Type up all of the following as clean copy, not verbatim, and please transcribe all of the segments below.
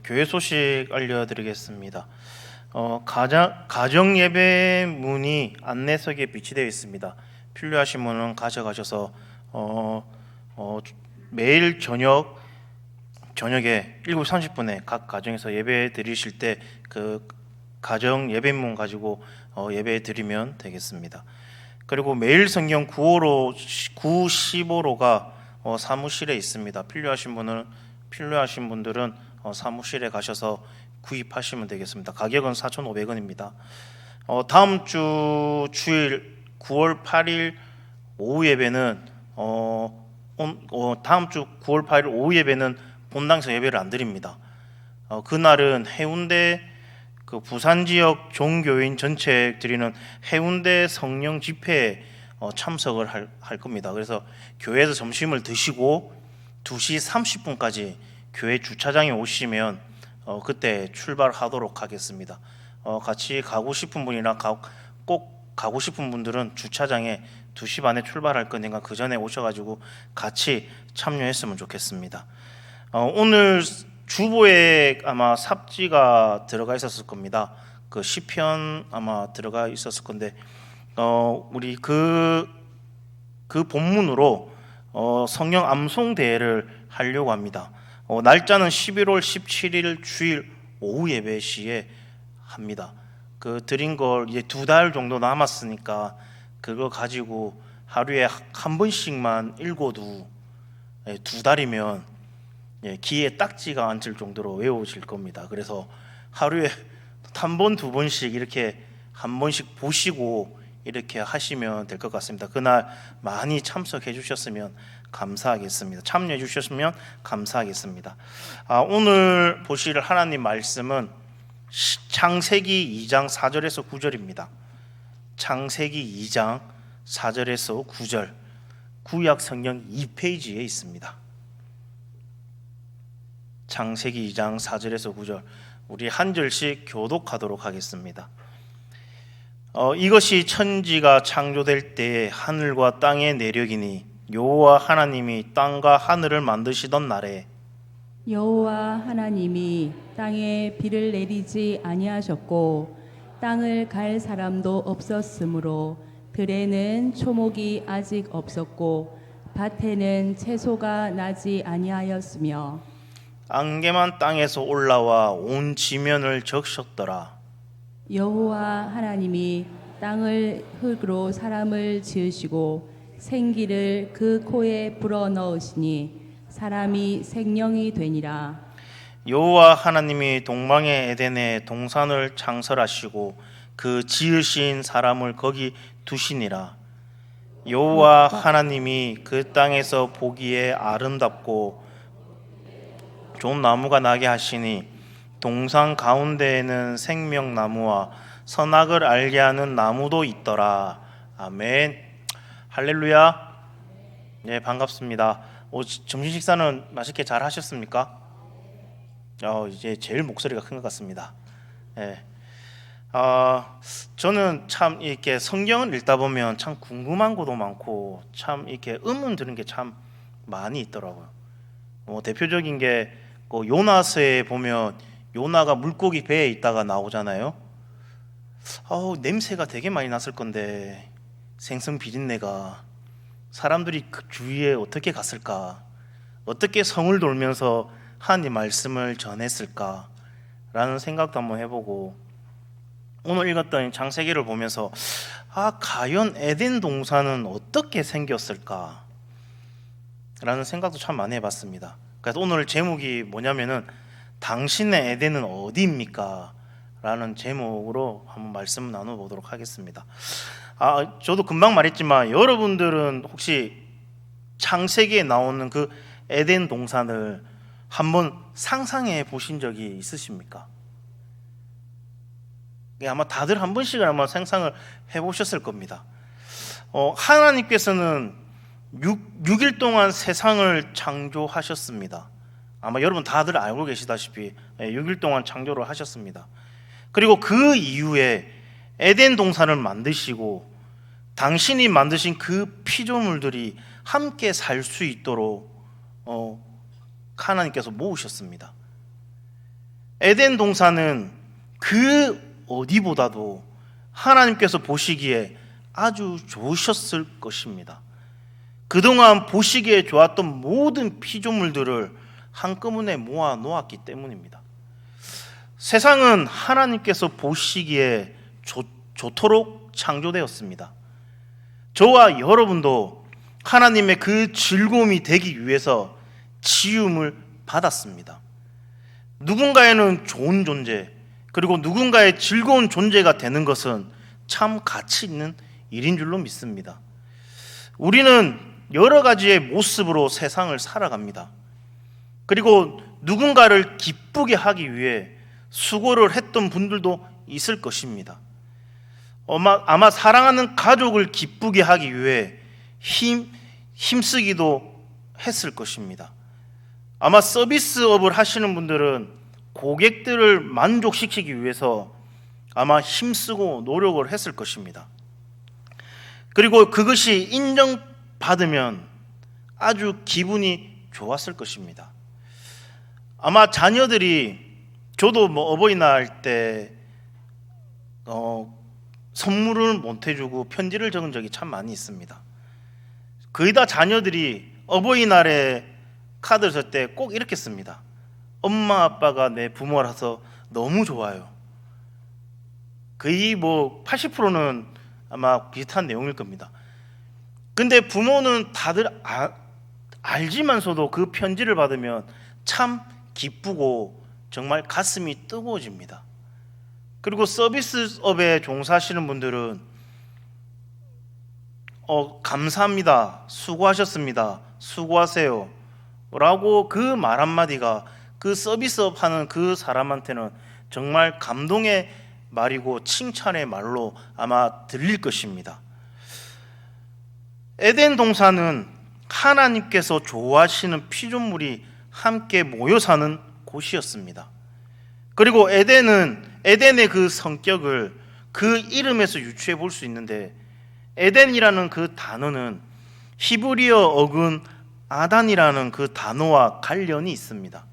교회 소식 알려드리겠습니다. 가정 예배 문이 안내석에 비치되어 있습니다. 필요하신 분은 가져가셔서 매일 저녁에 7시 30분에 각 가정에서 예배 드리실 때 그 가정 예배문 가지고 예배 드리면 되겠습니다. 그리고 매일 성경 915로가 사무실에 있습니다. 필요하신 분들은 사무실에 가셔서 구입하시면 되겠습니다. 가격은 4,500원입니다. 다음 주 주일 9월 8일 오후 예배는 다음 주 9월 8일 오후 예배는 본당에서 예배를 안 드립니다. 그날은 해운대 부산 지역 종교인 전체 드리는 해운대 성령 집회에 참석을 할 겁니다. 그래서 교회에서 점심을 드시고 2시 30분까지 교회 주차장에 오시면 그때 출발하도록 하겠습니다. 같이 가고 싶은 분이나 꼭 가고 싶은 분들은 주차장에 2시 반에 출발할 거니까 그 전에 오셔가지고 같이 참여했으면 좋겠습니다. 오늘 주보에 아마 삽지가 들어가 있었을 겁니다. 그 시편 아마 들어가 있었을 건데 우리 그 본문으로 성령 암송 대회를 하려고 합니다. 날짜는 11월 17일 주일 오후 예배 시에 합니다. 그 드린 걸 이제 2달 정도 남았으니까 그거 가지고 하루에 한 번씩만 읽어도 2달이면 귀에 딱지가 앉을 정도로 외워질 겁니다. 그래서 하루에 한 번, 2번씩 이렇게 한 번씩 보시고 이렇게 하시면 될 것 같습니다. 그날 많이 참석해 주셨으면 감사하겠습니다. 참여해 주셨으면 감사하겠습니다. 오늘 보실 하나님 말씀은 창세기 2장 4절에서 9절입니다. 창세기 2장 4절에서 9절 구약 성경 2페이지에 있습니다. 창세기 2장 4절에서 9절 우리 한 절씩 교독하도록 하겠습니다. 이것이 천지가 창조될 때에 하늘과 땅의 내력이니 여호와 하나님이 땅과 하늘을 만드시던 날에 여호와 하나님이 땅에 비를 내리지 아니하셨고 땅을 갈 사람도 없었으므로 들에는 초목이 아직 없었고 밭에는 채소가 나지 아니하였으며 안개만 땅에서 올라와 온 지면을 적셨더라. 여호와 하나님이 땅을 흙으로 사람을 지으시고 생기를 그 코에 불어넣으시니 사람이 생명이 되니라. 여호와 하나님이 동방의 에덴에 동산을 창설하시고 그 지으신 사람을 거기 두시니라. 여호와 하나님이 그 땅에서 보기에 아름답고 좋은 나무가 나게 하시니 동산 가운데에는 생명나무와 선악을 알게 하는 나무도 있더라. 아멘. 할렐루야. 네, 반갑습니다. 점심 식사는 맛있게 잘 하셨습니까? 이제 제일 목소리가 큰 것 같습니다. 네. 저는 참 이렇게 성경을 읽다 보면 참 궁금한 것도 많고 참 이렇게 의문 드는 게 참 많이 있더라고요. 대표적인 게 요나서에 보면 요나가 물고기 배에 있다가 나오잖아요. 냄새가 되게 많이 났을 건데 생선 비린내가 사람들이 그 주위에 어떻게 갔을까? 어떻게 성을 돌면서 하나님 말씀을 전했을까? 라는 생각도 한번 해보고 오늘 읽었던 창세기를 보면서 과연 에덴 동산은 어떻게 생겼을까? 라는 생각도 참 많이 해봤습니다. 그래서 오늘 제목이 뭐냐면은 당신의 에덴은 어디입니까? 라는 제목으로 한번 말씀 나눠보도록 하겠습니다. 저도 금방 말했지만 여러분들은 혹시 창세기에 나오는 그 에덴 동산을 한번 상상해 보신 적이 있으십니까? 아마 다들 한 번씩은 아마 상상을 해보셨을 겁니다. 하나님께서는 6일 동안 세상을 창조하셨습니다. 아마 여러분 다들 알고 계시다시피 6일 동안 창조를 하셨습니다. 그리고 그 이후에 에덴 동산을 만드시고 당신이 만드신 그 피조물들이 함께 살 수 있도록 하나님께서 모으셨습니다. 에덴 동산은 그 어디보다도 하나님께서 보시기에 아주 좋으셨을 것입니다. 그동안 보시기에 좋았던 모든 피조물들을 한꺼번에 모아 놓았기 때문입니다. 세상은 하나님께서 보시기에 좋도록 창조되었습니다. 저와 여러분도 하나님의 그 즐거움이 되기 위해서 지음을 받았습니다. 누군가에는 좋은 존재, 그리고 누군가의 즐거운 존재가 되는 것은 참 가치 있는 일인 줄로 믿습니다. 우리는 여러 가지의 모습으로 세상을 살아갑니다. 그리고 누군가를 기쁘게 하기 위해 수고를 했던 분들도 있을 것입니다. 아마 사랑하는 가족을 기쁘게 하기 위해 힘쓰기도 했을 것입니다. 아마 서비스업을 하시는 분들은 고객들을 만족시키기 위해서 아마 힘쓰고 노력을 했을 것입니다. 그리고 그것이 인정받으면 아주 기분이 좋았을 것입니다. 아마 자녀들이 저도 어버이날 때 선물을 못 해주고 편지를 적은 적이 참 많이 있습니다. 거의 다 자녀들이 어버이날에 카드를 쓸 때 꼭 이렇게 씁니다. 엄마 아빠가 내 부모라서 너무 좋아요. 거의 80%는 아마 비슷한 내용일 겁니다. 근데 부모는 다들 알지만서도 그 편지를 받으면 참 기쁘고 정말 가슴이 뜨거워집니다. 그리고 서비스업에 종사하시는 분들은 감사합니다, 수고하셨습니다, 수고하세요 라고 그 말 한마디가 그 서비스업 하는 그 사람한테는 정말 감동의 말이고 칭찬의 말로 아마 들릴 것입니다. 에덴 동산은 하나님께서 좋아하시는 피조물이 함께 모여 사는 곳이었습니다. 그리고 에덴의 그 성격을 그 이름에서 유추해 볼 수 있는데, 에덴이라는 그 단어는 히브리어 어근 아단이라는 그 단어와 관련이 있습니다.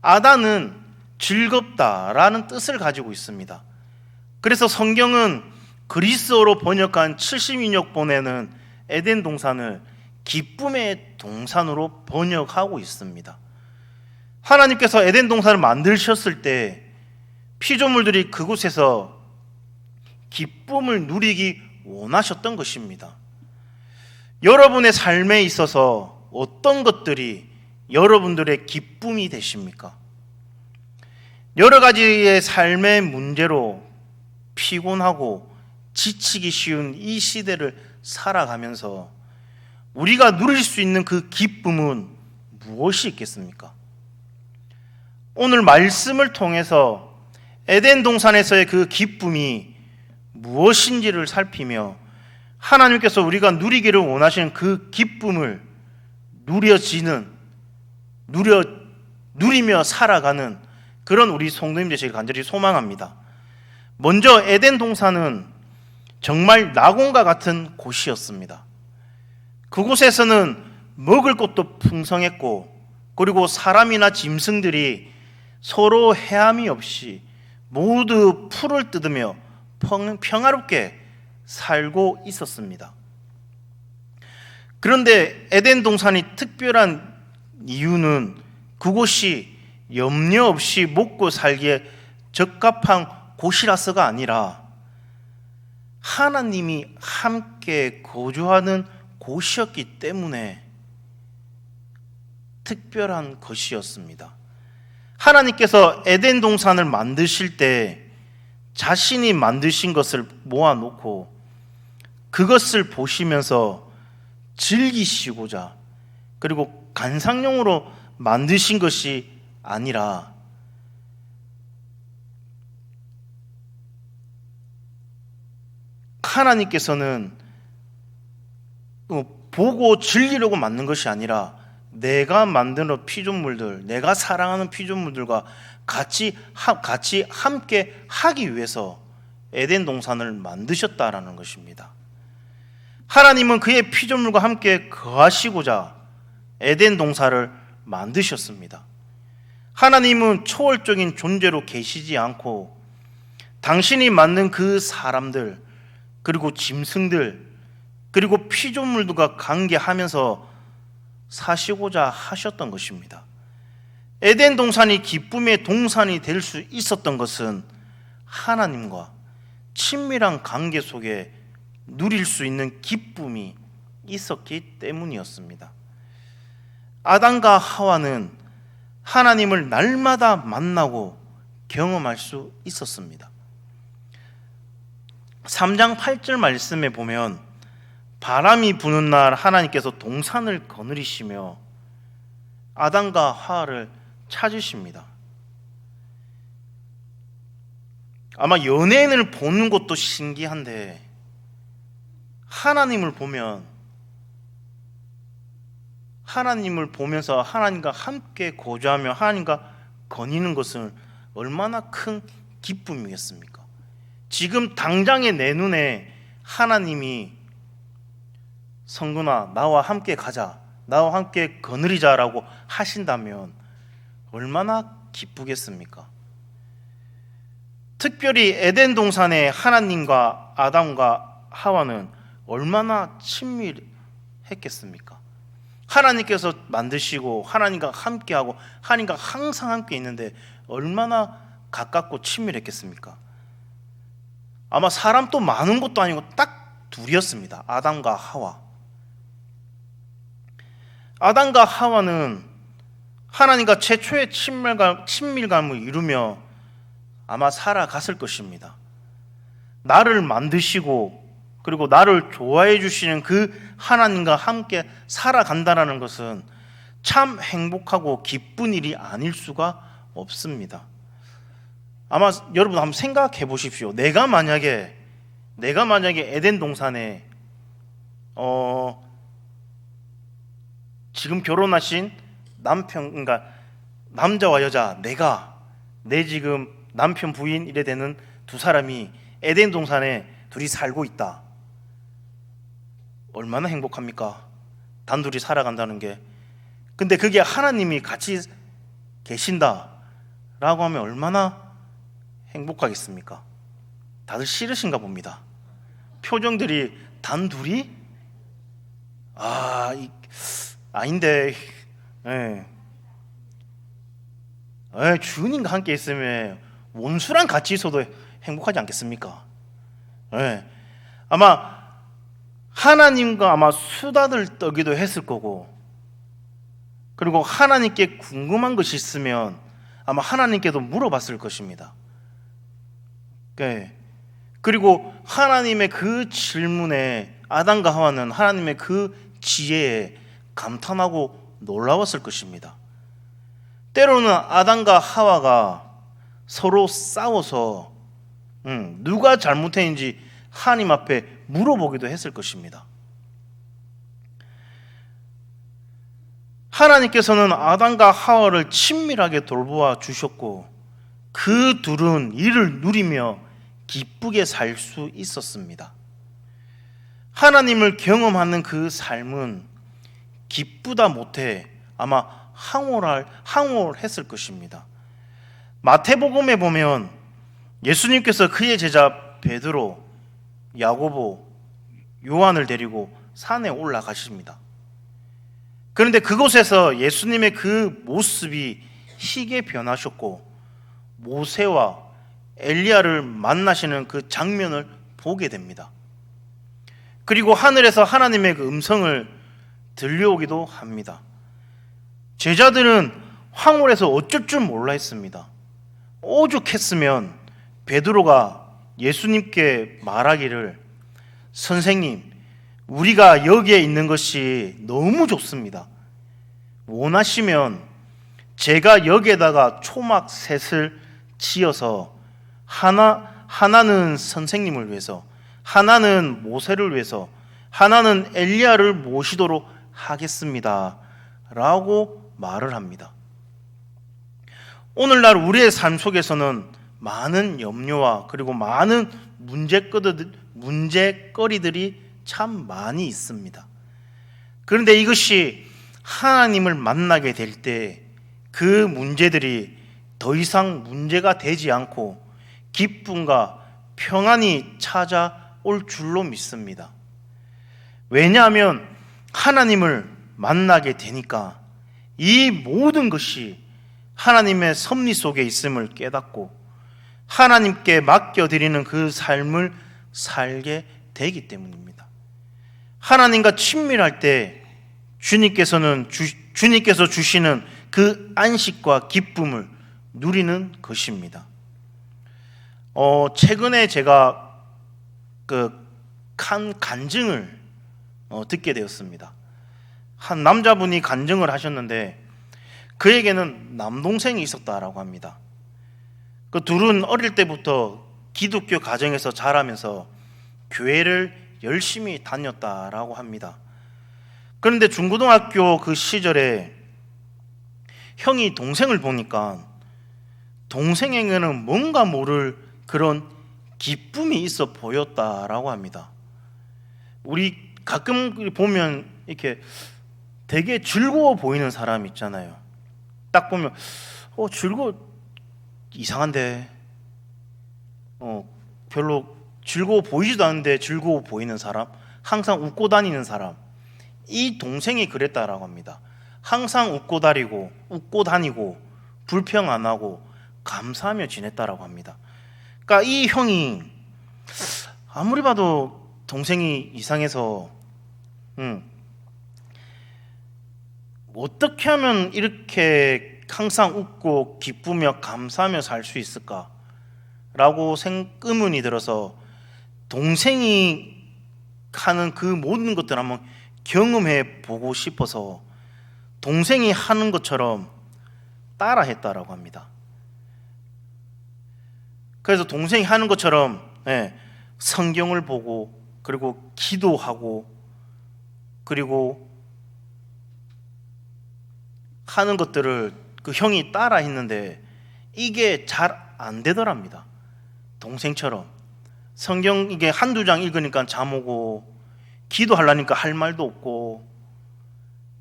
아단은 즐겁다라는 뜻을 가지고 있습니다. 그래서 성경은 그리스어로 번역한 70인역본에는 에덴 동산을 기쁨의 동산으로 번역하고 있습니다. 하나님께서 에덴 동산을 만드셨을 때 피조물들이 그곳에서 기쁨을 누리기 원하셨던 것입니다. 여러분의 삶에 있어서 어떤 것들이 여러분들의 기쁨이 되십니까? 여러 가지의 삶의 문제로 피곤하고 지치기 쉬운 이 시대를 살아가면서 우리가 누릴 수 있는 그 기쁨은 무엇이 있겠습니까? 오늘 말씀을 통해서 에덴 동산에서의 그 기쁨이 무엇인지를 살피며 하나님께서 우리가 누리기를 원하시는 그 기쁨을 누리며 살아가는 그런 우리 성도님 되시길 간절히 소망합니다. 먼저 에덴 동산은 정말 낙원과 같은 곳이었습니다. 그곳에서는 먹을 것도 풍성했고, 그리고 사람이나 짐승들이 서로 해함이 없이 모두 풀을 뜯으며 평화롭게 살고 있었습니다. 그런데 에덴 동산이 특별한 이유는 그곳이 염려 없이 먹고 살기에 적합한 곳이라서가 아니라 하나님이 함께 거주하는 곳이었기 때문에 특별한 것이었습니다. 하나님께서 에덴 동산을 만드실 때 자신이 만드신 것을 모아놓고 그것을 보시면서 즐기시고자, 그리고 관상용으로 만드신 것이 아니라 하나님께서는 보고 즐기려고 만든 것이 아니라 내가 만드는 피조물들, 내가 사랑하는 피조물들과 같이 함께 하기 위해서 에덴 동산을 만드셨다라는 것입니다. 하나님은 그의 피조물과 함께 거하시고자 에덴 동산을 만드셨습니다. 하나님은 초월적인 존재로 계시지 않고 당신이 만든 그 사람들, 그리고 짐승들, 그리고 피조물들과 관계하면서 사시고자 하셨던 것입니다. 에덴 동산이 기쁨의 동산이 될 수 있었던 것은 하나님과 친밀한 관계 속에 누릴 수 있는 기쁨이 있었기 때문이었습니다. 아담과 하와는 하나님을 날마다 만나고 경험할 수 있었습니다. 3장 8절 말씀에 보면 바람이 부는 날 하나님께서 동산을 거느리시며 아담과 하와를 찾으십니다. 아마 연예인을 보는 것도 신기한데 하나님을 보면서 하나님과 함께 거주하며 하나님과 거니는 것은 얼마나 큰 기쁨이겠습니까? 지금 당장에 내 눈에 하나님이 성근아 나와 함께 가자, 나와 함께 거느리자라고 하신다면 얼마나 기쁘겠습니까? 특별히 에덴 동산에 하나님과 아담과 하와는 얼마나 친밀했겠습니까? 하나님께서 만드시고 하나님과 함께하고 하나님과 항상 함께 있는데 얼마나 가깝고 친밀했겠습니까? 아마 사람 또 많은 것도 아니고 딱 둘이었습니다. 아담과 하와. 아담과 하와는 하나님과 최초의 친밀감을 이루며 아마 살아갔을 것입니다. 나를 만드시고 그리고 나를 좋아해 주시는 그 하나님과 함께 살아간다는 것은 참 행복하고 기쁜 일이 아닐 수가 없습니다. 아마 여러분 한번 생각해 보십시오. 내가 만약에 에덴 동산에 지금 결혼하신 남편, 그러니까 남자와 여자 내 지금 남편 부인 이래 되는 두 사람이 에덴 동산에 둘이 살고 있다. 얼마나 행복합니까? 단둘이 살아간다는 게. 근데 그게 하나님이 같이 계신다 라고 하면 얼마나 행복하겠습니까? 다들 싫으신가 봅니다. 표정들이 단둘이? 아닌데, 주님과 함께 있으면 원수랑 같이 있어도 행복하지 않겠습니까? 아마 하나님과 아마 수다를 떨기도 했을 거고, 그리고 하나님께 궁금한 것이 있으면 아마 하나님께도 물어봤을 것입니다. 그리고 하나님의 그 질문에 아담과 하와는 하나님의 그 지혜에 감탄하고 놀라웠을 것입니다. 때로는 아담과 하와가 서로 싸워서 누가 잘못했는지 하나님 앞에 물어보기도 했을 것입니다. 하나님께서는 아담과 하와를 친밀하게 돌보아 주셨고 그 둘은 이를 누리며 기쁘게 살 수 있었습니다. 하나님을 경험하는 그 삶은 기쁘다 못해 아마 황홀했을 것입니다. 마태복음에 보면 예수님께서 그의 제자 베드로, 야고보, 요한을 데리고 산에 올라가십니다. 그런데 그곳에서 예수님의 그 모습이 희게 변하셨고 모세와 엘리야를 만나시는 그 장면을 보게 됩니다. 그리고 하늘에서 하나님의 그 음성을 들려오기도 합니다. 제자들은 황홀해서 어쩔 줄 몰라 했습니다. 오죽했으면 베드로가 예수님께 말하기를 선생님, 우리가 여기에 있는 것이 너무 좋습니다. 원하시면 제가 여기에다가 초막 셋을 지어서 하나는 선생님을 위해서, 하나는 모세를 위해서, 하나는 엘리야를 모시도록 하겠습니다 라고 말을 합니다. 오늘날 우리의 삶 속에서는 많은 염려와 그리고 많은 문제거리들이 참 많이 있습니다. 그런데 이것이 하나님을 만나게 될 때 그 문제들이 더 이상 문제가 되지 않고 기쁨과 평안이 찾아올 줄로 믿습니다. 왜냐하면 하나님을 만나게 되니까 이 모든 것이 하나님의 섭리 속에 있음을 깨닫고 하나님께 맡겨드리는 그 삶을 살게 되기 때문입니다. 하나님과 친밀할 때 주님께서 주시는 그 안식과 기쁨을 누리는 것입니다. 최근에 제가 간증을 듣게 되었습니다. 한 남자분이 간증을 하셨는데 그에게는 남동생이 있었다라고 합니다. 그 둘은 어릴 때부터 기독교 가정에서 자라면서 교회를 열심히 다녔다라고 합니다. 그런데 중고등학교 그 시절에 형이 동생을 보니까 동생에게는 뭔가 모를 그런 기쁨이 있어 보였다라고 합니다. 우리 가끔 보면 이렇게 되게 즐거워 보이는 사람 있잖아요. 딱 보면 이상한데 별로 즐거워 보이지도 않는데 즐거워 보이는 사람, 항상 웃고 다니는 사람, 이 동생이 그랬다라고 합니다. 항상 웃고 다니고 불평 안 하고 감사하며 지냈다라고 합니다. 그러니까 이 형이 아무리 봐도 동생이 이상해서 어떻게 하면 이렇게 항상 웃고 기쁘며 감사하며 살 수 있을까라고 의문이 들어서 동생이 하는 그 모든 것들을 한번 경험해 보고 싶어서 동생이 하는 것처럼 따라 했다라고 합니다. 그래서 동생이 하는 것처럼 성경을 보고 그리고 기도하고 그리고 하는 것들을 그 형이 따라 했는데 이게 잘 안 되더랍니다. 동생처럼 성경 이게 한두 장 읽으니까 잠 오고 기도하려니까 할 말도 없고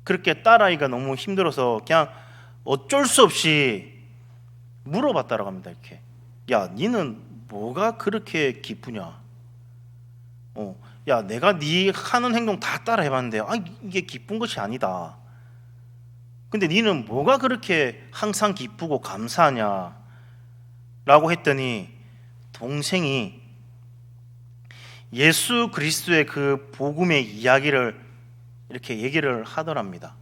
그렇게 따라하기가 너무 힘들어서 그냥 어쩔 수 없이 물어봤다라고 합니다. 이렇게 야 니는 뭐가 그렇게 기쁘냐? 야 내가 네 하는 행동 다 따라 해봤는데 이게 기쁜 것이 아니다. 근데 니는 뭐가 그렇게 항상 기쁘고 감사하냐? 라고 했더니 동생이 예수 그리스도의 그 복음의 이야기를 이렇게 얘기를 하더랍니다.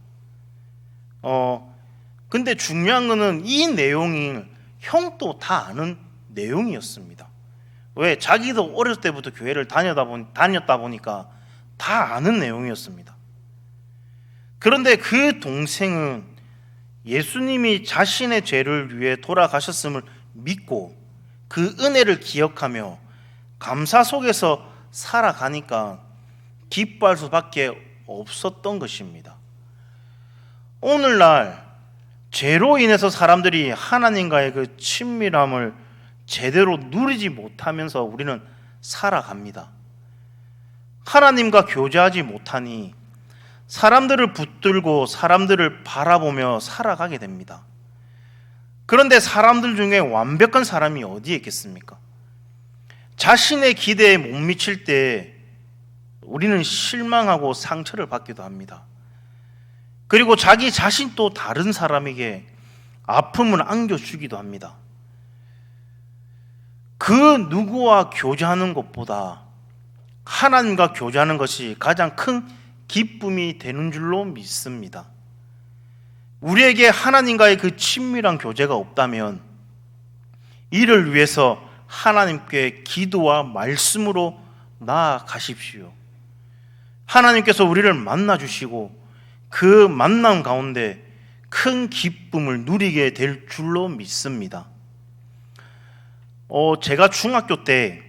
근데 중요한 거는 이 내용이 형도 다 아는 내용이었습니다. 왜? 자기도 어렸을 때부터 교회를 다녔다 보니까 다 아는 내용이었습니다. 그런데 그 동생은 예수님이 자신의 죄를 위해 돌아가셨음을 믿고 그 은혜를 기억하며 감사 속에서 살아가니까 기뻐할 수밖에 없었던 것입니다. 오늘날 죄로 인해서 사람들이 하나님과의 그 친밀함을 제대로 누리지 못하면서 우리는 살아갑니다. 하나님과 교제하지 못하니 사람들을 붙들고 사람들을 바라보며 살아가게 됩니다. 그런데 사람들 중에 완벽한 사람이 어디에 있겠습니까? 자신의 기대에 못 미칠 때 우리는 실망하고 상처를 받기도 합니다. 그리고 자기 자신도 다른 사람에게 아픔을 안겨주기도 합니다. 그 누구와 교제하는 것보다 하나님과 교제하는 것이 가장 큰 기쁨이 되는 줄로 믿습니다. 우리에게 하나님과의 그 친밀한 교제가 없다면 이를 위해서 하나님께 기도와 말씀으로 나아가십시오. 하나님께서 우리를 만나주시고 그 만남 가운데 큰 기쁨을 누리게 될 줄로 믿습니다. 제가 중학교 때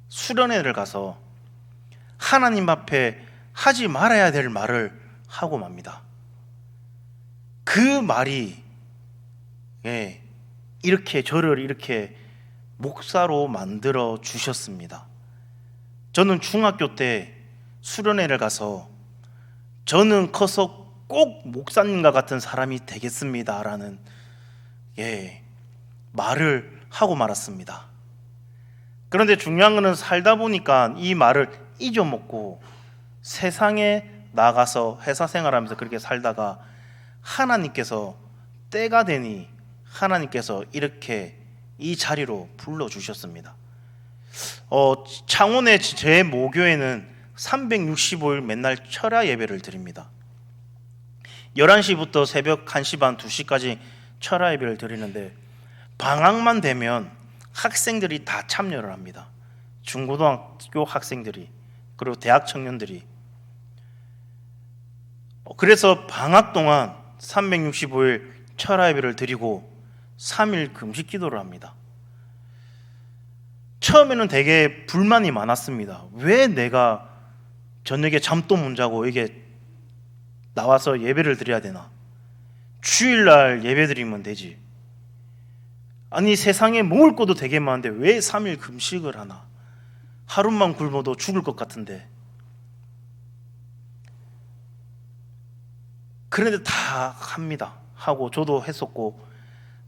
수련회를 가서 하나님 앞에 하지 말아야 될 말을 하고 맙니다. 그 말이 이렇게 저를 이렇게 목사로 만들어 주셨습니다. 저는 중학교 때 수련회를 가서 저는 커서 꼭 목사님과 같은 사람이 되겠습니다라는 말을 하고 말았습니다. 그런데 중요한 것은 살다 보니까 이 말을 잊어먹고 세상에 나가서 회사 생활하면서 그렇게 살다가 하나님께서 때가 되니 하나님께서 이렇게 이 자리로 불러주셨습니다. 창원의 제 모교에는 365일 맨날 철야 예배를 드립니다. 11시부터 새벽 1시 반, 2시까지 철야 예배를 드리는데 방학만 되면 학생들이 다 참여를 합니다. 중고등학교 학생들이 그리고 대학 청년들이. 그래서 방학 동안 365일 철야 예배를 드리고 3일 금식 기도를 합니다. 처음에는 되게 불만이 많았습니다. 왜 내가 저녁에 잠도 못 자고 이게 나와서 예배를 드려야 되나? 주일날 예배 드리면 되지. 아니 세상에 먹을 것도 되게 많은데 왜 3일 금식을 하나? 하루만 굶어도 죽을 것 같은데. 그런데 다 합니다. 하고 저도 했었고.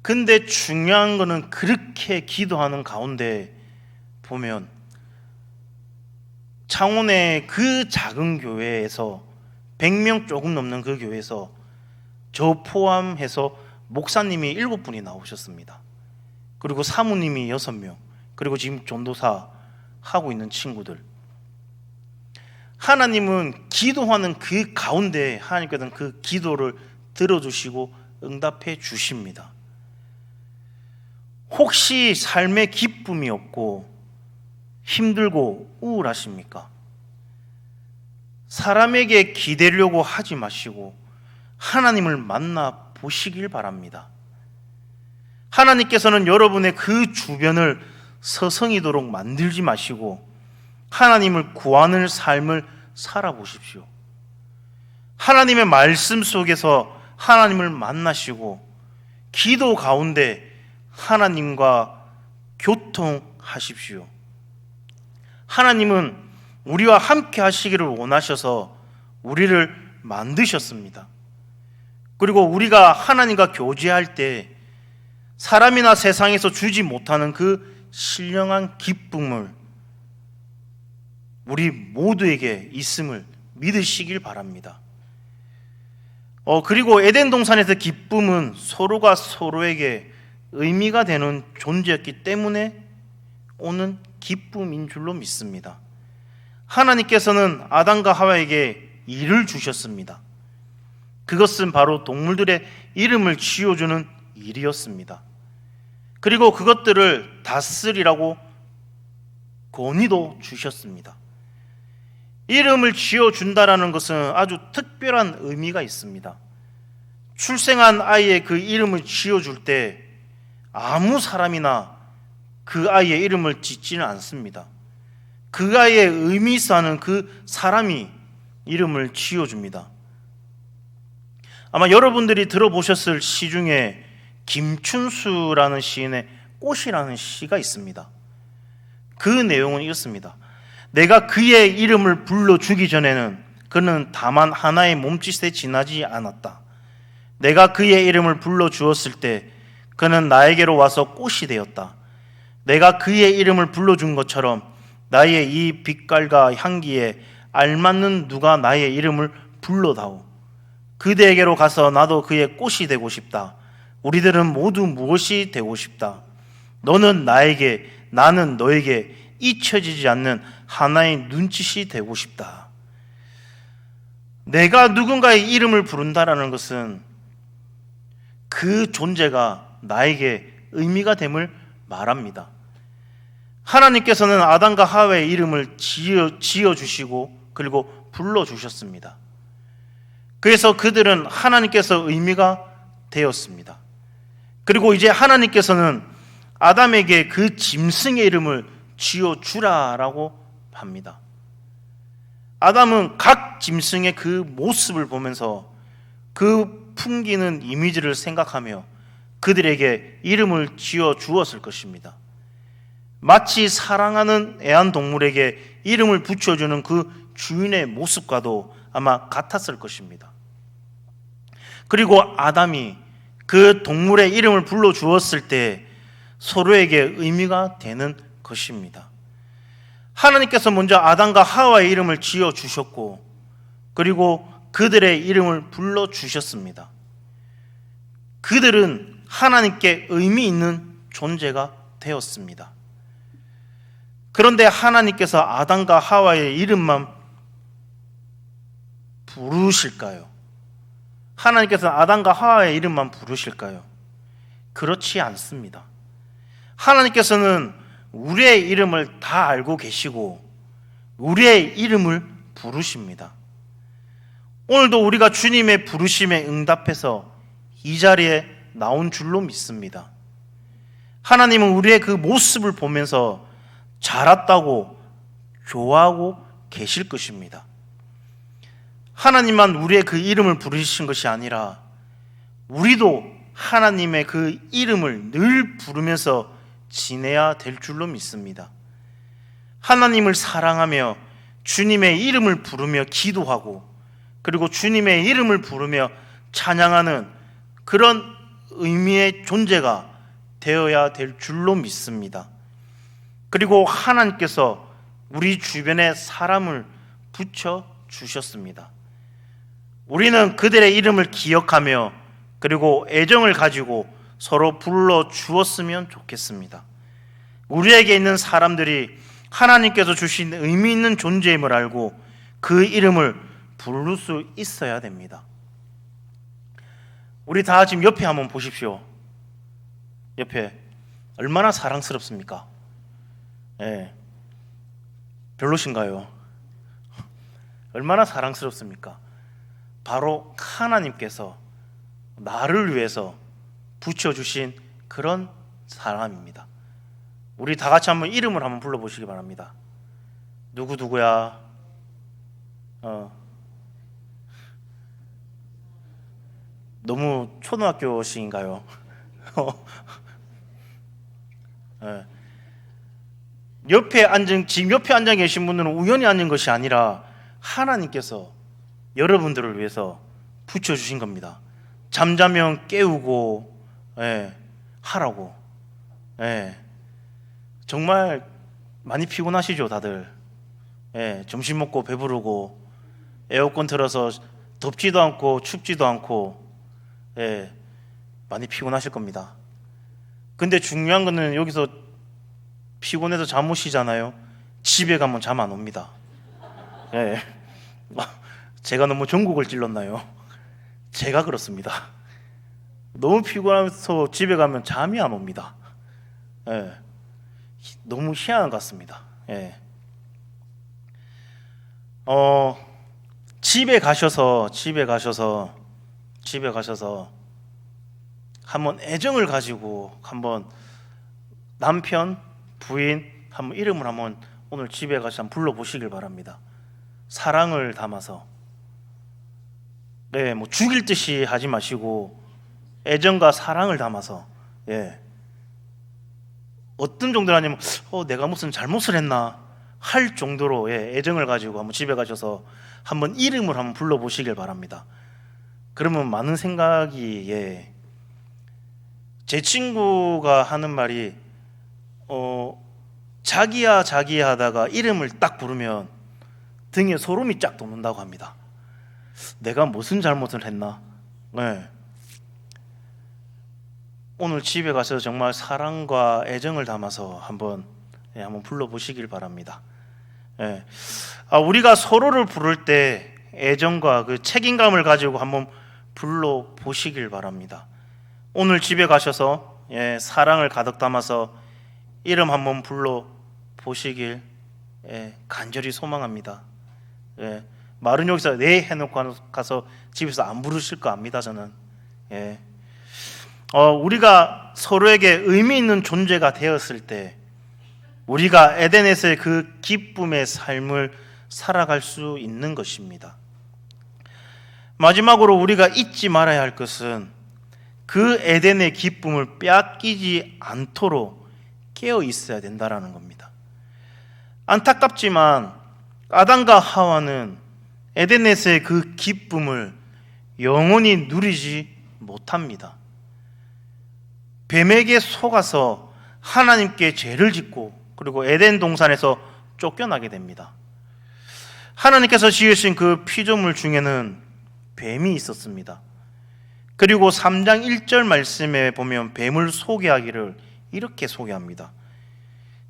근데 중요한 거는 그렇게 기도하는 가운데 보면 창원의 그 작은 교회에서 100명 조금 넘는 그 교회에서 저 포함해서 목사님이 7분이 나오셨습니다. 그리고 사모님이 6명, 그리고 지금 전도사 하고 있는 친구들. 하나님은 기도하는 그 가운데 하나님께서는 그 기도를 들어주시고 응답해 주십니다. 혹시 삶에 기쁨이 없고 힘들고 우울하십니까? 사람에게 기대려고 하지 마시고 하나님을 만나 보시길 바랍니다. 하나님께서는 여러분의 그 주변을 서성이도록 만들지 마시고 하나님을 구하는 삶을 살아보십시오. 하나님의 말씀 속에서 하나님을 만나시고 기도 가운데 하나님과 교통하십시오. 하나님은 우리와 함께 하시기를 원하셔서 우리를 만드셨습니다. 그리고 우리가 하나님과 교제할 때 사람이나 세상에서 주지 못하는 그 신령한 기쁨을 우리 모두에게 있음을 믿으시길 바랍니다. 그리고 에덴 동산에서 기쁨은 서로가 서로에게 의미가 되는 존재였기 때문에 오는 기쁨인 줄로 믿습니다. 하나님께서는 아담과 하와에게 일을 주셨습니다. 그것은 바로 동물들의 이름을 지어주는 일이었습니다. 그리고 그것들을 다스리라고 권위도 주셨습니다. 이름을 지어준다라는 것은 아주 특별한 의미가 있습니다. 출생한 아이의 그 이름을 지어줄 때 아무 사람이나 그 아이의 이름을 짓지는 않습니다. 그 아이의 의미 있어 하는 그 사람이 이름을 지어줍니다. 아마 여러분들이 들어보셨을 시 중에 김춘수라는 시인의 꽃이라는 시가 있습니다. 그 내용은 이렇습니다. 내가 그의 이름을 불러주기 전에는 그는 다만 하나의 몸짓에 지나지 않았다. 내가 그의 이름을 불러주었을 때 그는 나에게로 와서 꽃이 되었다. 내가 그의 이름을 불러준 것처럼 나의 이 빛깔과 향기에 알맞는 누가 나의 이름을 불러다오. 그대에게로 가서 나도 그의 꽃이 되고 싶다. 우리들은 모두 무엇이 되고 싶다. 너는 나에게, 나는 너에게 잊혀지지 않는 하나의 눈짓이 되고 싶다. 내가 누군가의 이름을 부른다라는 것은 그 존재가 나에게 의미가 됨을 말합니다. 하나님께서는 아담과 하와의 이름을 지어주시고 그리고 불러주셨습니다. 그래서 그들은 하나님께서 의미가 되었습니다. 그리고 이제 하나님께서는 아담에게 그 짐승의 이름을 지어주라라고 합니다. 아담은 각 짐승의 그 모습을 보면서 그 풍기는 이미지를 생각하며 그들에게 이름을 지어 주었을 것입니다. 마치 사랑하는 애완동물에게 이름을 붙여주는 그 주인의 모습과도 아마 같았을 것입니다. 그리고 아담이 그 동물의 이름을 불러주었을 때 서로에게 의미가 되는 것입니다. 하나님께서 먼저 아담과 하와의 이름을 지어주셨고 그리고 그들의 이름을 불러주셨습니다. 그들은 하나님께 의미 있는 존재가 되었습니다. 그런데 하나님께서 아담과 하와의 이름만 부르실까요? 하나님께서 아담과 하와의 이름만 부르실까요? 그렇지 않습니다. 하나님께서는 우리의 이름을 다 알고 계시고 우리의 이름을 부르십니다. 오늘도 우리가 주님의 부르심에 응답해서 이 자리에 나온 줄로 믿습니다. 하나님은 우리의 그 모습을 보면서 자랐다고 좋아하고 계실 것입니다. 하나님만 우리의 그 이름을 부르신 것이 아니라 우리도 하나님의 그 이름을 늘 부르면서 지내야 될 줄로 믿습니다. 하나님을 사랑하며 주님의 이름을 부르며 기도하고 그리고 주님의 이름을 부르며 찬양하는 그런 의미의 존재가 되어야 될 줄로 믿습니다. 그리고 하나님께서 우리 주변에 사람을 붙여 주셨습니다. 우리는 그들의 이름을 기억하며 그리고 애정을 가지고 서로 불러 주었으면 좋겠습니다. 우리에게 있는 사람들이 하나님께서 주신 의미 있는 존재임을 알고 그 이름을 부를 수 있어야 됩니다. 우리 다 지금 옆에 한번 보십시오. 옆에 얼마나 사랑스럽습니까? 예, 별로신가요? 얼마나 사랑스럽습니까? 바로 하나님께서 나를 위해서 붙여주신 그런 사람입니다. 우리 다 같이 한번 이름을 한번 불러보시기 바랍니다. 누구야? 너무 초등학교식인가요? 예. 지금 옆에 앉아 계신 분들은 우연히 앉은 것이 아니라 하나님께서 여러분들을 위해서 붙여주신 겁니다. 잠자면 깨우고, 예, 하라고. 예. 정말 많이 피곤하시죠, 다들. 예, 점심 먹고 배부르고 에어컨 틀어서 덥지도 않고 춥지도 않고, 예, 많이 피곤하실 겁니다. 근데 중요한 거는 여기서 피곤해서 잠 못 쉬잖아요. 집에 가면 잠 안 옵니다. 예. 제가 너무 전국을 찔렀나요? 제가 그렇습니다. 너무 피곤해서 집에 가면 잠이 안 옵니다. 예. 너무 희한한 것 같습니다. 예. 집에 가셔서 한번 애정을 가지고 한번 남편, 부인 한번 이름을 한번 오늘 집에 가서 한번 불러보시길 바랍니다. 사랑을 담아서. 네, 뭐 죽일 듯이 하지 마시고 애정과 사랑을 담아서. 예. 어떤 정도로 하냐면 내가 무슨 잘못을 했나 할 정도로, 예, 애정을 가지고 한번 집에 가셔서 한번 이름을 한번 불러보시길 바랍니다. 그러면 많은 생각이, 예. 제 친구가 하는 말이 자기야 하다가 이름을 딱 부르면 등에 소름이 쫙 돋는다고 합니다. 내가 무슨 잘못을 했나? 네. 오늘 집에 가서 정말 사랑과 애정을 담아서 한번 불러보시길 바랍니다. 예. 우리가 서로를 부를 때 애정과 그 책임감을 가지고 한번 불러보시길 바랍니다. 오늘 집에 가셔서, 예, 사랑을 가득 담아서 이름 한번 불러보시길, 예, 간절히 소망합니다. 예. 말은 여기서 네 해놓고 가서 집에서 안 부르실 거 압니다, 저는. 예. 우리가 서로에게 의미 있는 존재가 되었을 때 우리가 에덴에서의 그 기쁨의 삶을 살아갈 수 있는 것입니다. 마지막으로 우리가 잊지 말아야 할 것은 그 에덴의 기쁨을 빼앗기지 않도록 깨어 있어야 된다는 겁니다. 안타깝지만 아담과 하와는 에덴에서의 그 기쁨을 영원히 누리지 못합니다. 뱀에게 속아서 하나님께 죄를 짓고 그리고 에덴 동산에서 쫓겨나게 됩니다. 하나님께서 지으신 그 피조물 중에는 뱀이 있었습니다. 그리고 3장 1절 말씀에 보면 뱀을 소개하기를 이렇게 소개합니다.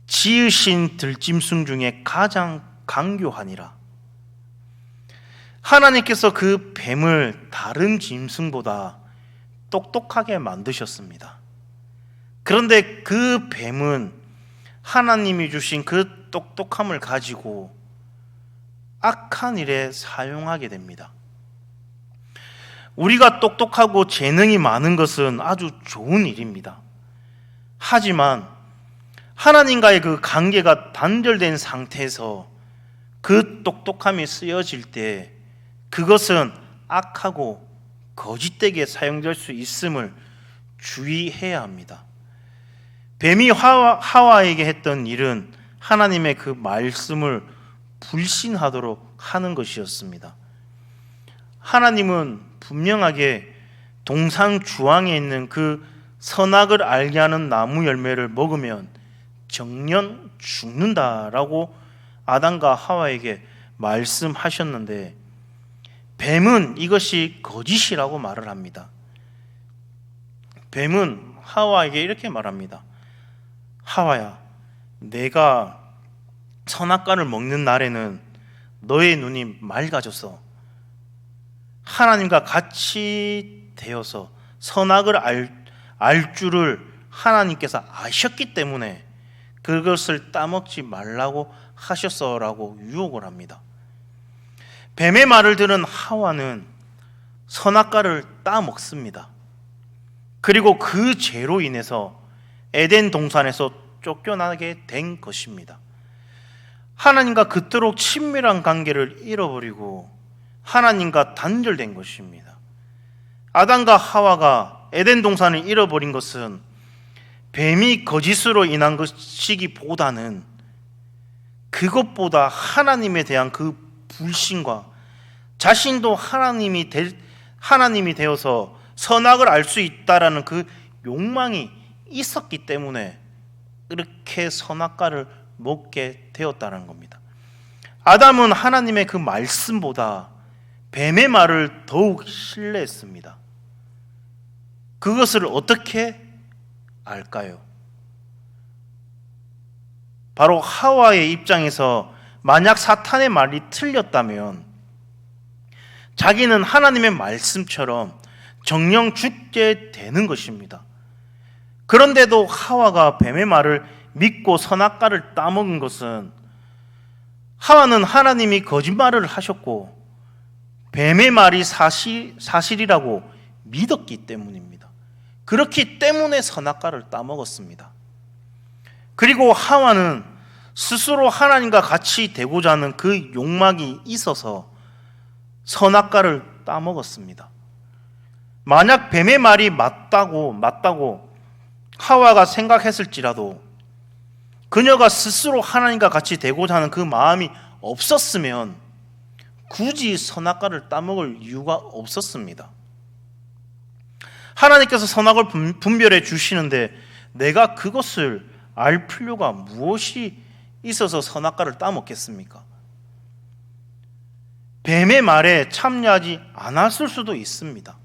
지으신 들짐승 중에 가장 강교하니라. 하나님께서 그 뱀을 다른 짐승보다 똑똑하게 만드셨습니다. 그런데 그 뱀은 하나님이 주신 그 똑똑함을 가지고 악한 일에 사용하게 됩니다. 우리가 똑똑하고 재능이 많은 것은 아주 좋은 일입니다. 하지만 하나님과의 그 관계가 단절된 상태에서 그 똑똑함이 쓰여질 때 그것은 악하고 거짓되게 사용될 수 있음을 주의해야 합니다. 뱀이 하와에게 했던 일은 하나님의 그 말씀을 불신하도록 하는 것이었습니다. 하나님은 분명하게 동산 주황에 있는 그 선악을 알게 하는 나무 열매를 먹으면 정녕 죽는다라고 아담과 하와에게 말씀하셨는데 뱀은 이것이 거짓이라고 말을 합니다. 뱀은 하와에게 이렇게 말합니다. 하와야, 내가 선악과를 먹는 날에는 너의 눈이 맑아져서 하나님과 같이 되어서 선악을 알 줄을 하나님께서 아셨기 때문에 그것을 따먹지 말라고 하셨어라고 유혹을 합니다. 뱀의 말을 들은 하와는 선악과를 따먹습니다. 그리고 그 죄로 인해서 에덴 동산에서 쫓겨나게 된 것입니다. 하나님과 그토록 친밀한 관계를 잃어버리고 하나님과 단절된 것입니다. 아담과 하와가 에덴 동산을 잃어버린 것은 뱀이 거짓으로 인한 것이기보다는 그것보다 하나님에 대한 그 불신과 자신도 하나님이 되어서 선악을 알 수 있다라는 그 욕망이 있었기 때문에 이렇게 선악과를 먹게 되었다는 겁니다. 아담은 하나님의 그 말씀보다 뱀의 말을 더욱 신뢰했습니다. 그것을 어떻게 알까요? 바로 하와의 입장에서 만약 사탄의 말이 틀렸다면 자기는 하나님의 말씀처럼 정령 죽게 되는 것입니다. 그런데도 하와가 뱀의 말을 믿고 선악과를 따먹은 것은 하와는 하나님이 거짓말을 하셨고 뱀의 말이 사실이라고 믿었기 때문입니다. 그렇기 때문에 선악과를 따먹었습니다. 그리고 하와는 스스로 하나님과 같이 되고자 하는 그 욕망이 있어서 선악과를 따먹었습니다. 만약 뱀의 말이 맞다고 하와가 생각했을지라도 그녀가 스스로 하나님과 같이 되고자 하는 그 마음이 없었으면 굳이 선악과를 따먹을 이유가 없었습니다. 하나님께서 선악을 분별해 주시는데 내가 그것을 알 필요가 무엇이 있어서 선악과를 따먹겠습니까? 뱀의 말에 참여하지 않았을 수도 있습니다.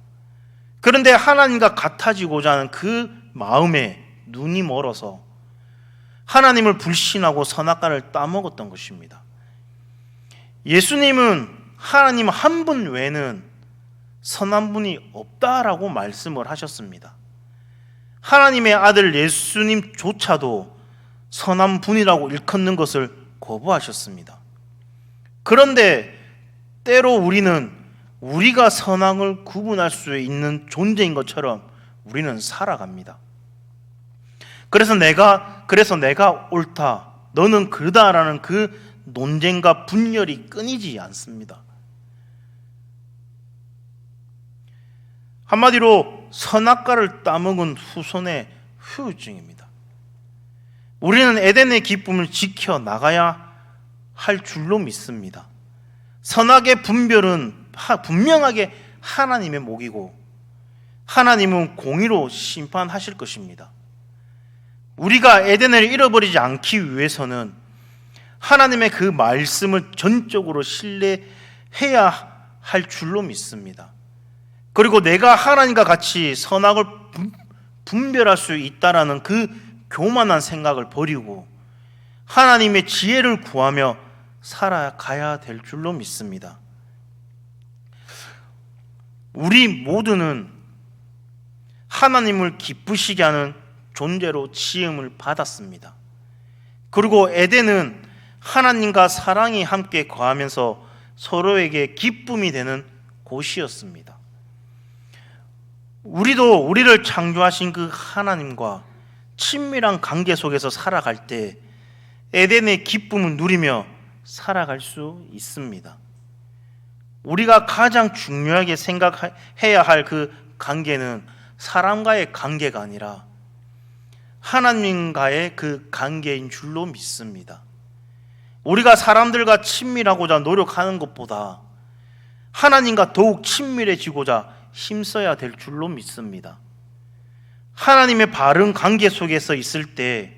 그런데 하나님과 같아지고자 하는 그 마음에 눈이 멀어서 하나님을 불신하고 선악과를 따먹었던 것입니다. 예수님은 하나님 한 분 외에는 선한 분이 없다라고 말씀을 하셨습니다. 하나님의 아들 예수님조차도 선한 분이라고 일컫는 것을 거부하셨습니다. 그런데 때로 우리는 우리가 선악을 구분할 수 있는 존재인 것처럼 우리는 살아갑니다. 그래서 내가 옳다, 너는 그르다라는 그 논쟁과 분열이 끊이지 않습니다. 한마디로 선악과를 따먹은 후손의 후유증입니다. 우리는 에덴의 기쁨을 지켜나가야 할 줄로 믿습니다. 선악의 분별은 분명하게 하나님의 몫이고 하나님은 공의로 심판하실 것입니다. 우리가 에덴을 잃어버리지 않기 위해서는 하나님의 그 말씀을 전적으로 신뢰해야 할 줄로 믿습니다. 그리고 내가 하나님과 같이 선악을 분별할 수 있다라는 그 교만한 생각을 버리고 하나님의 지혜를 구하며 살아가야 될 줄로 믿습니다. 우리 모두는 하나님을 기쁘시게 하는 존재로 지음을 받았습니다. 그리고 에덴은 하나님과 사랑이 함께 거하면서 서로에게 기쁨이 되는 곳이었습니다. 우리도 우리를 창조하신 그 하나님과 친밀한 관계 속에서 살아갈 때 에덴의 기쁨을 누리며 살아갈 수 있습니다. 우리가 가장 중요하게 생각해야 할 그 관계는 사람과의 관계가 아니라 하나님과의 그 관계인 줄로 믿습니다. 우리가 사람들과 친밀하고자 노력하는 것보다 하나님과 더욱 친밀해지고자 힘써야 될 줄로 믿습니다. 하나님의 바른 관계 속에서 있을 때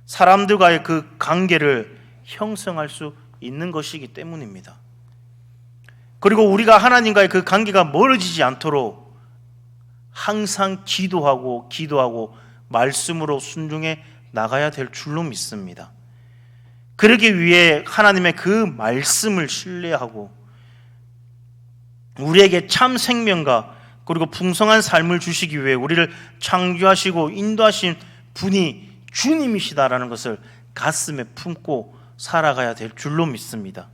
사람들과의 그 관계를 형성할 수 있는 것이기 때문입니다. 그리고 우리가 하나님과의 그 관계가 멀어지지 않도록 항상 기도하고 말씀으로 순종해 나가야 될 줄로 믿습니다. 그러기 위해 하나님의 그 말씀을 신뢰하고 우리에게 참 생명과 그리고 풍성한 삶을 주시기 위해 우리를 창조하시고 인도하신 분이 주님이시다라는 것을 가슴에 품고 살아가야 될 줄로 믿습니다.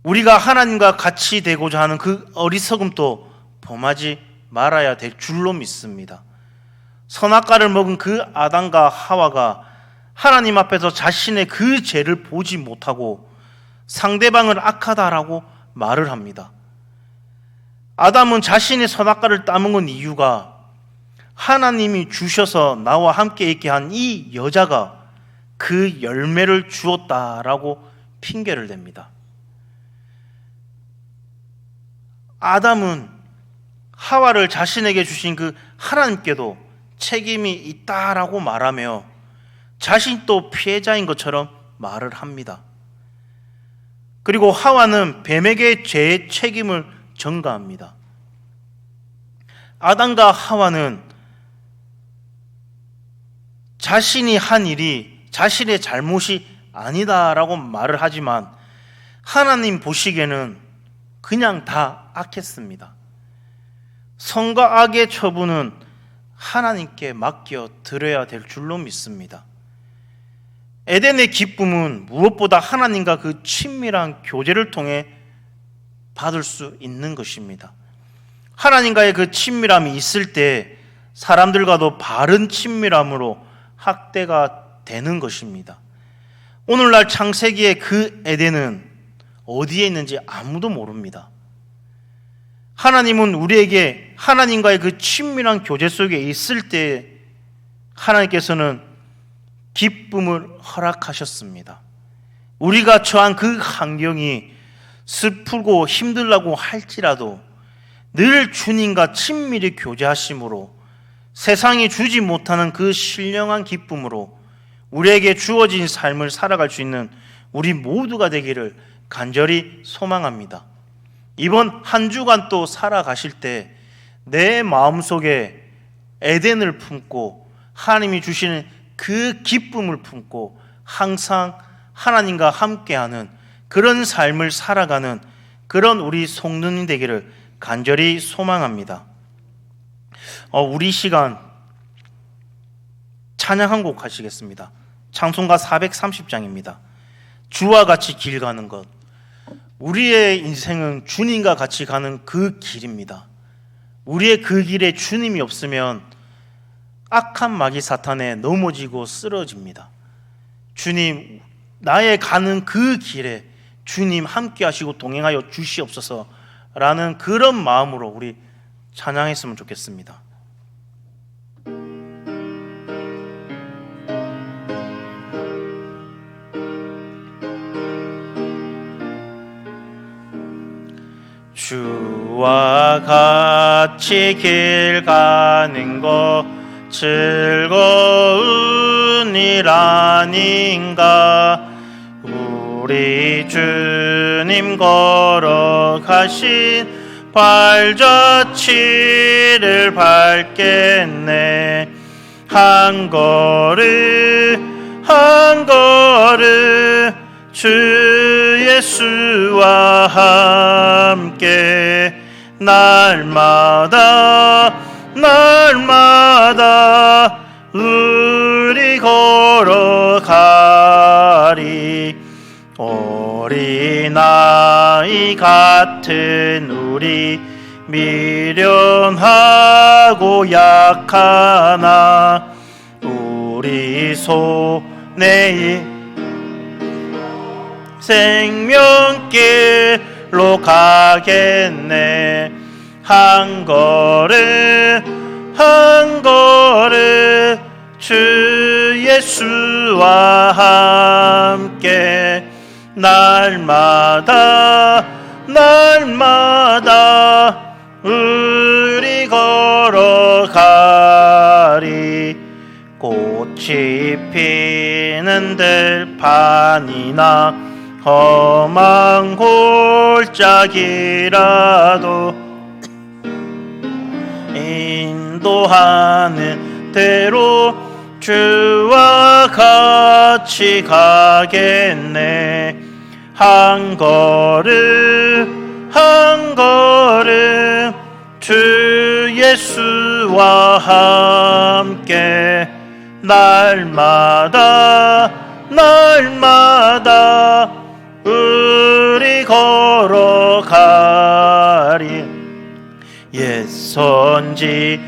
우리가 하나님과 같이 되고자 하는 그 어리석음도 범하지 말아야 될 줄로 믿습니다. 선악과를 먹은 그 아담과 하와가 하나님 앞에서 자신의 그 죄를 보지 못하고 상대방을 악하다라고 말을 합니다. 아담은 자신의 선악과를 따먹은 이유가 하나님이 주셔서 나와 함께 있게 한 이 여자가 그 열매를 주었다라고 핑계를 댑니다. 아담은 하와를 자신에게 주신 그 하나님께도 책임이 있다라고 말하며 자신도 피해자인 것처럼 말을 합니다. 그리고 하와는 뱀에게 죄의 책임을 전가합니다. 아담과 하와는 자신이 한 일이 자신의 잘못이 아니다라고 말을 하지만 하나님 보시기에는 그냥 다 악했습니다. 선과 악의 처분은 하나님께 맡겨 드려야 될 줄로 믿습니다. 에덴의 기쁨은 무엇보다 하나님과 그 친밀한 교제를 통해 받을 수 있는 것입니다. 하나님과의 그 친밀함이 있을 때 사람들과도 바른 친밀함으로 확대가 되는 것입니다. 오늘날 창세기의 그 에덴은 어디에 있는지 아무도 모릅니다. 하나님은 우리에게 하나님과의 그 친밀한 교제 속에 있을 때 하나님께서는 기쁨을 허락하셨습니다. 우리가 처한 그 환경이 슬프고 힘들다고 할지라도 늘 주님과 친밀히 교제하심으로 세상이 주지 못하는 그 신령한 기쁨으로 우리에게 주어진 삶을 살아갈 수 있는 우리 모두가 되기를 간절히 소망합니다. 이번 한 주간 또 살아가실 때 내 마음속에 에덴을 품고 하나님이 주시는 그 기쁨을 품고 항상 하나님과 함께하는 그런 삶을 살아가는 그런 우리 성도님 되기를 간절히 소망합니다. 우리 시간 찬양 한 곡 하시겠습니다. 찬송가 430장입니다. 주와 같이 길 가는 것. 우리의 인생은 주님과 같이 가는 그 길입니다. 우리의 그 길에 주님이 없으면 악한 마귀 사탄에 넘어지고 쓰러집니다. 주님, 나의 가는 그 길에 주님 함께 하시고 동행하여 주시옵소서라는 그런 마음으로 우리 찬양했으면 좋겠습니다. 주와 같이 길 가는 것 즐거운 일 아닌가. 우리 주님 걸어가신 발자취를 밟겠네. 한 걸음 한 걸음 주 예수와 함께 날마다 우리 걸어가리. 어린아이 같은 우리 미련하고 약하나 우리 손에 생명길로 가겠네. 한 걸음 한 걸음 주 예수와 함께 날마다 우리 걸어가리. 꽃이 피는 들판이나 험한 골짜기라도 인도하는 대로 주와 같이 가겠네. 한 걸음 한 걸음 주 예수와 함께 날마다 우리 걸어가리. 옛 선지자의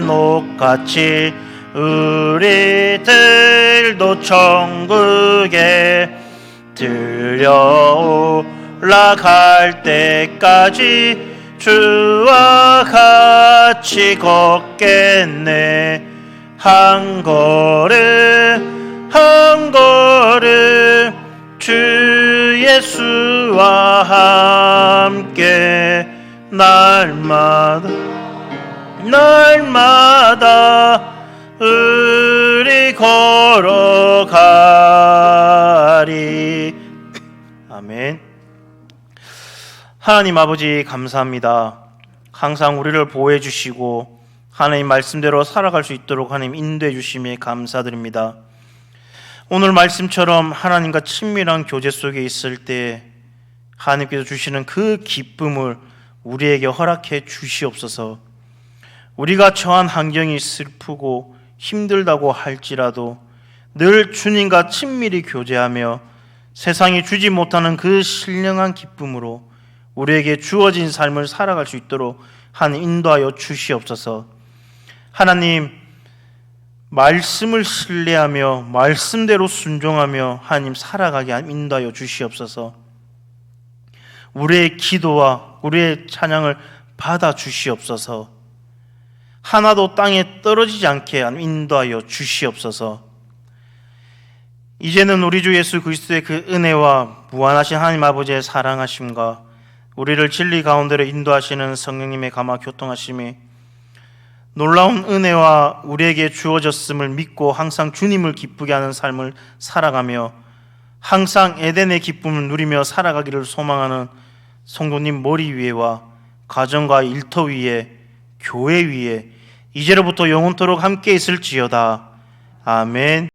녹같이 우리들도 천국에 들려 올라갈 때까지 주와 같이 걷겠네. 한 걸음 한 걸음 주 예수와 함께 날마다 우리 걸어가리. 아멘. 하나님 아버지 감사합니다. 항상 우리를 보호해 주시고 하나님 말씀대로 살아갈 수 있도록 하나님 인도해 주심에 감사드립니다. 오늘 말씀처럼 하나님과 친밀한 교제 속에 있을 때 하나님께서 주시는 그 기쁨을 우리에게 허락해 주시옵소서. 우리가 처한 환경이 슬프고 힘들다고 할지라도 늘 주님과 친밀히 교제하며 세상이 주지 못하는 그 신령한 기쁨으로 우리에게 주어진 삶을 살아갈 수 있도록 하나님 인도하여 주시옵소서. 하나님 말씀을 신뢰하며 말씀대로 순종하며 하나님 살아가게 인도하여 주시옵소서. 우리의 기도와 우리의 찬양을 받아 주시옵소서. 하나도 땅에 떨어지지 않게 인도하여 주시옵소서. 이제는 우리 주 예수 그리스도의 그 은혜와 무한하신 하나님 아버지의 사랑하심과 우리를 진리 가운데로 인도하시는 성령님의 감화 교통하심이 놀라운 은혜와 우리에게 주어졌음을 믿고 항상 주님을 기쁘게 하는 삶을 살아가며 항상 에덴의 기쁨을 누리며 살아가기를 소망하는 성도님 머리 위에와 가정과 일터 위에 교회 위에 이제로부터 영원토록 함께 있을지어다. 아멘.